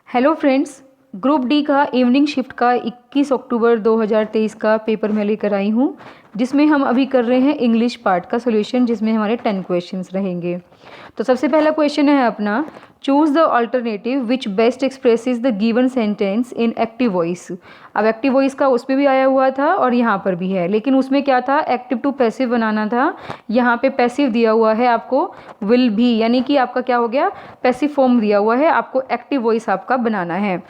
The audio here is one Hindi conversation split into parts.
हेलो फ्रेंड्स, ग्रुप डी का इवनिंग शिफ्ट का 21 अक्टूबर 2023 का पेपर मैं लेकर आई हूँ, जिसमें हम अभी कर रहे हैं इंग्लिश पार्ट का सॉल्यूशन, जिसमें हमारे 10 क्वेश्चंस रहेंगे। तो सबसे पहला क्वेश्चन है अपना, choose the alternative which best expresses the given sentence in active voice. अब एक्टिव वॉइस का उसमें भी आया हुआ था और यहाँ पर भी है, लेकिन उसमें क्या था, एक्टिव टू पैसिव बनाना था। यहाँ पे पैसिव दिया हुआ है आपको विल भी, यानी कि आपका क्या हो गया, पैसिव फॉर्म दिया हुआ है, आपको एक्टिव वॉइस आपका बनाना है।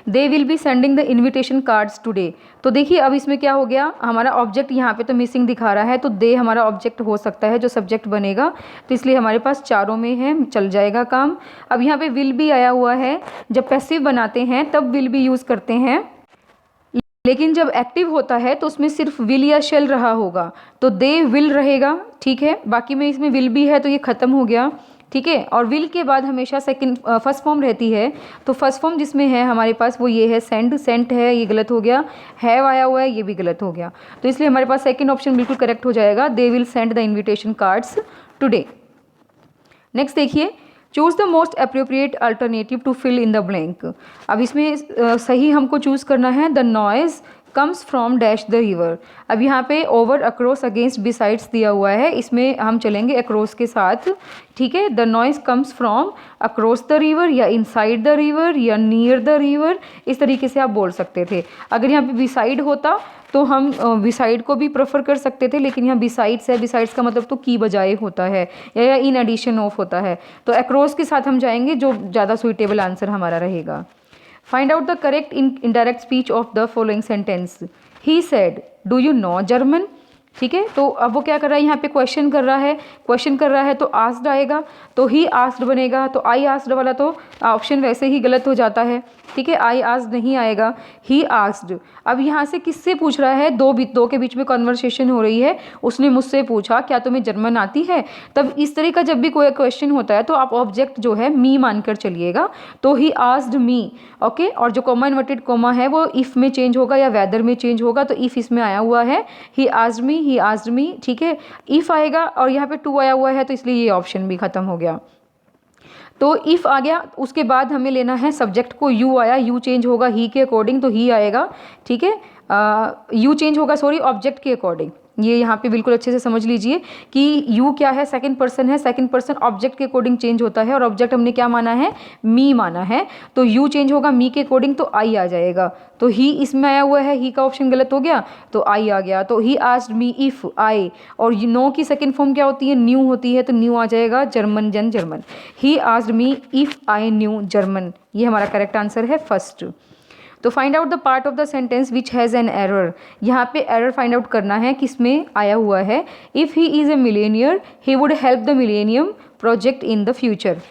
They will be sending the invitation cards today. तो देखिए अब इसमें क्या हो गया, हमारा ऑब्जेक्ट यहाँ पे तो मिसिंग दिखा रहा है, तो दे हमारा ऑब्जेक्ट हो सकता है जो सब्जेक्ट बनेगा, तो इसलिए हमारे पास चारों में है, चल जाएगा काम। अब यहाँ पे विल भी आया हुआ है, जब पैसिव बनाते हैं तब विल भी यूज़ करते हैं, लेकिन जब एक्टिव होता है तो उसमें सिर्फ विल या शेल रहा होगा, तो दे विल रहेगा। ठीक है, बाकी में इसमें विल भी है तो ये ख़त्म हो गया। ठीक है, और विल के बाद हमेशा फर्स्ट फॉर्म रहती है, तो फर्स्ट फॉर्म जिसमें है हमारे पास वो ये है सेंड, सेंट है, ये गलत हो गया। हैव आया हुआ है, ये भी गलत हो गया, तो इसलिए हमारे पास सेकंड ऑप्शन बिल्कुल करेक्ट हो जाएगा, they will send the invitation cards today. Next देखिए, choose the most appropriate alternative to fill in the blank. अब इसमें सही हमको चूज़ करना है, the noise comes from dash the river. अब यहाँ पे ओवर, अक्रॉस, अगेंस्ट, बिसाइड्स दिया हुआ है, इसमें हम चलेंगे अक्रॉस के साथ। ठीक है, the noise comes from across the river या इनसाइड द रिवर या नियर द रिवर, इस तरीके से आप बोल सकते थे। अगर यहाँ पे बिसाइड होता तो हम बिसाइड को भी प्रेफर कर सकते थे, लेकिन यहाँ बिसाइड्स है, बिसाइड्स का मतलब तो की बजाय होता है या इन एडिशन ऑफ होता है, तो अक्रॉस के साथ हम जाएंगे, जो ज़्यादा सुइटेबल आंसर हमारा रहेगा। Find out the correct indirect speech of the following sentence. He said, do you know German. ठीक है, तो अब वो क्या कर रहा है, यहाँ पे क्वेश्चन कर रहा है, तो आस्क्ड आएगा, तो ही आस्क्ड बनेगा, तो आई आस्क्ड वाला तो ऑप्शन वैसे ही गलत हो जाता है। ठीक है, आई आस्क्ड नहीं आएगा, ही आस्क्ड। अब यहाँ से किससे पूछ रहा है, दो के बीच में कन्वर्सेशन हो रही है, उसने मुझसे पूछा क्या तुम्हें जर्मन आती है। तब इस तरह का जब भी कोई क्वेश्चन होता है तो आप ऑब्जेक्ट जो है मी मानकर चलिएगा, तो ही आस्क्ड मी। ओके, और जो कॉमा इन्वर्टेड कॉमा है वो इफ़ में चेंज होगा या वेदर में चेंज होगा, तो इफ़ इसमें आया हुआ है, he asked me, he asked me. ठीक है, इफ़ आएगा और यहाँ पे टू आया हुआ है, तो इसलिए ये ऑप्शन भी खत्म हो गया। तो इफ़ आ गया, उसके बाद हमें लेना है सब्जेक्ट को, यू आया, यू चेंज होगा ही के अकॉर्डिंग, तो ही आएगा। ठीक है, यू चेंज होगा, सॉरी, ऑब्जेक्ट के अकॉर्डिंग। ये यहाँ पे बिल्कुल अच्छे से समझ लीजिए कि यू क्या है, सेकंड पर्सन है, सेकंड पर्सन ऑब्जेक्ट के अकॉर्डिंग चेंज होता है, और ऑब्जेक्ट हमने क्या माना है, मी माना है, तो यू चेंज होगा मी के अकॉर्डिंग, तो आई आ जाएगा। तो ही इसमें आया हुआ है, ही का ऑप्शन गलत हो गया, तो आई आ गया। तो he asked me if I, और नो की सेकंड फॉर्म क्या होती है, न्यू होती है, तो न्यू आ जाएगा, जर्मन जन German. He asked me if I knew German, ये हमारा करेक्ट आंसर है फर्स्ट। तो find out the part of the sentence which has an error. यहाँ पे एरर फाइंड आउट करना है, किसमें आया हुआ है, if he is a Millionaire he would help the millennium project in the future.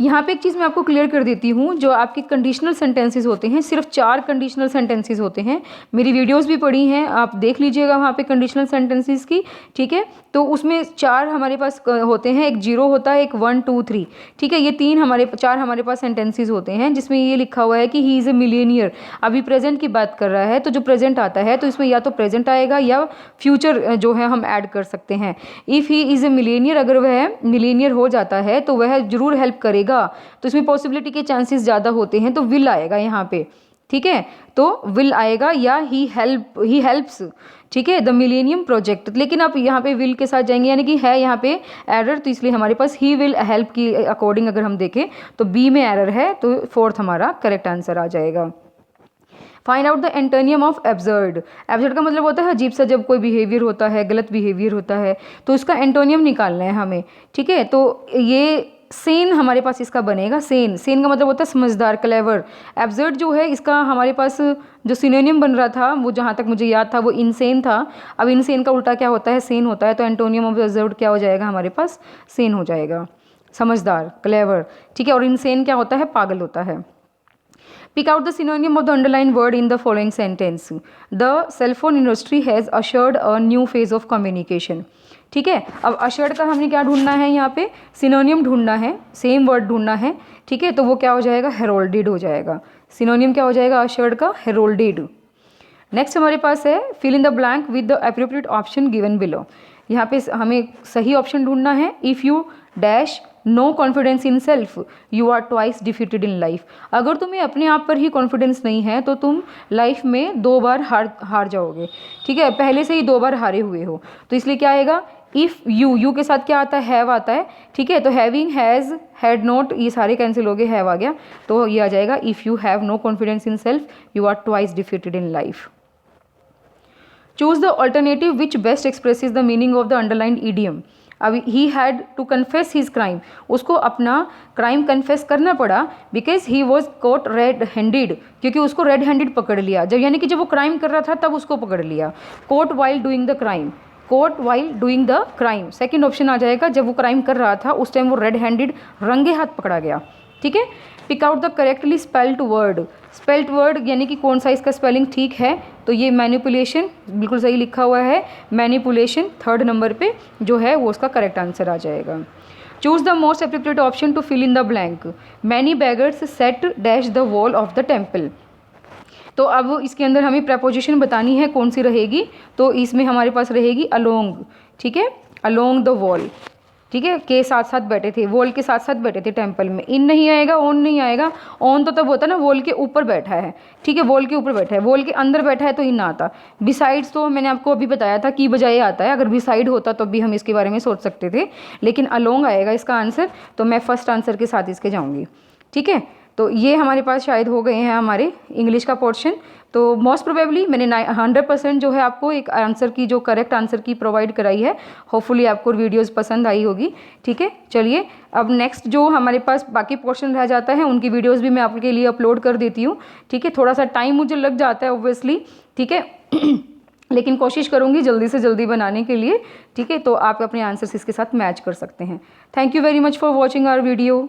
यहाँ पे एक चीज़ मैं आपको क्लियर कर देती हूँ, जो आपके कंडीशनल सेंटेंसेस होते हैं, सिर्फ 4 कंडीशनल सेंटेंसेस होते हैं। मेरी वीडियोस भी पड़ी हैं, आप देख लीजिएगा वहाँ पे कंडीशनल सेंटेंसेस की। ठीक है, तो उसमें 4 हमारे पास होते हैं, एक 0 होता है, एक 1 2 3। ठीक है, ये 4 हमारे पास सेंटेंसेस होते हैं, जिसमें ये लिखा हुआ है कि ही इज़ ए मिलेनियर। अभी प्रेजेंट की बात कर रहा है, तो जो प्रेजेंट आता है तो इसमें या तो प्रेजेंट आएगा या फ्यूचर जो है हम ऐड कर सकते हैं। If he is a Millionaire, अगर वह मिलेनियर हो जाता है तो वह जरूर हेल्प करेगा, तो इसमें पॉसिबिलिटी के चांसेस ज़्यादा होते हैं, तो विल आएगा यहाँ पे। ठीक है, तो विल आएगा, या ही हेल्प्स। ठीक है, द मिलेनियम प्रोजेक्ट, लेकिन आप यहाँ पे विल के साथ जाएंगे, यानी कि है यहाँ पे एरर, तो इसलिए हमारे पास ही विल हेल्प की अकॉर्डिंग अगर हम देखें तो बी में एरर है, तो फोर्थ हमारा करेक्ट आंसर आ जाएगा। Find out the antonym of absurd. Absurd का मतलब होता है अजीब सा, जब कोई बिहेवियर होता है, गलत बिहेवियर होता है, तो उसका एंटोनियम निकालना है हमें। ठीक है, तो ये सेन हमारे पास इसका बनेगा, सेन का मतलब होता है समझदार, क्लेवर। एब्सर्ड जो है इसका हमारे पास जो सिनोनिम बन रहा था, वो जहाँ तक मुझे याद था वो इनसेन था। अब इनसेन का उल्टा क्या होता है, सेन होता है, तो एंटोनियम ऑफ एब्सर्ड क्या हो जाएगा हमारे पास, सेन हो जाएगा, समझदार, क्लेवर। ठीक है, और इनसेन क्या होता है, पागल होता है। Pick out the synonym of the underlined word in the following sentence. The cell phone industry has ushered a new phase of communication. ठीक है, अब assured का हमने क्या ढूंढना है, यहाँ पे सिनोनियम ढूंढना है, सेम वर्ड ढूंढना है। ठीक है, तो वो क्या हो जाएगा, हेरोल्डेड हो जाएगा। सिनोनियम क्या हो जाएगा assured का, हेरोल्डेड। नेक्स्ट हमारे पास है fill in the blank with the appropriate option given below. यहाँ पे हमें सही ऑप्शन ढूंढना है, if you dash no confidence in self, you are twice defeated in life. अगर तुम्हें अपने आप पर ही कॉन्फिडेंस नहीं है तो तुम लाइफ में 2 बार हार जाओगे, ठीक है, पहले से ही 2 बार हारे हुए हो। तो इसलिए क्या आएगा, इफ़ यू के साथ क्या आता है, हैव आता है, ठीक है, तो हैविंग, हैज़, हैड नॉट, ये सारे कैंसिल हो गए, हैव आ गया, तो ये आ जाएगा if you have no confidence in self you are twice defeated in life. Choose the alternative which best expresses the meaning of the underlined idiom. अब he had to confess his crime, उसको अपना क्राइम कन्फेस करना पड़ा because he was caught red handed, क्योंकि उसको रेड हैंडेड पकड़ लिया, जब यानी कि जब वो क्राइम कर रहा था तब उसको पकड़ लिया। Caught while doing the crime, caught while doing the crime, second option आ जाएगा, जब वो क्राइम कर रहा था उस टाइम वो रेड हैंडेड रंगे हाथ पकड़ा गया, ठीक है। Pick out the correctly spelled word, spelled word यानी कि कौन सा इसका स्पेलिंग ठीक है, तो ये मैनिपुलेशन बिल्कुल सही लिखा हुआ है, मैनिपुलेशन 3rd नंबर पे जो है वो उसका करेक्ट आंसर आ जाएगा। Choose the most appropriate option to fill in the blank. Many beggars set dash the wall of the temple. तो अब इसके अंदर हमें प्रपोजिशन बतानी है कौन सी रहेगी, तो इसमें हमारे पास रहेगी अलोंग, ठीक है, अलोंग द वॉल, ठीक है, के साथ साथ बैठे थे, वॉल के साथ साथ बैठे थे टेम्पल में। इन नहीं आएगा, ऑन नहीं आएगा, ऑन तो तब होता है ना वॉल के ऊपर बैठा है, ठीक है, वॉल के ऊपर बैठा है, वॉल के अंदर बैठा है तो इन आता। बिसाइड्स तो मैंने आपको अभी बताया था की बजाय आता है, अगर बिसाइड होता तो भी हम इसके बारे में सोच सकते थे, लेकिन अलोंग आएगा इसका आंसर, तो मैं फर्स्ट आंसर के साथ इसके जाऊँगी, ठीक है। तो ये हमारे पास शायद हो गए हैं हमारे इंग्लिश का पोर्शन। तो मोस्ट प्रोबेबली मैंने 100% जो है आपको एक आंसर की, जो करेक्ट आंसर की प्रोवाइड कराई है। होपफुली आपको वीडियोस पसंद आई होगी, ठीक है। चलिए अब नेक्स्ट जो हमारे पास बाकी पोर्शन रह जाता है उनकी वीडियोस भी मैं आपके लिए अपलोड कर देती हूँ, ठीक है। थोड़ा सा टाइम मुझे लग जाता है ऑब्वियसली, ठीक है लेकिन कोशिश करूँगी जल्दी से जल्दी बनाने के लिए, ठीक है। तो आप अपने आंसर्स इसके साथ मैच कर सकते हैं। Thank you very much for watching our video.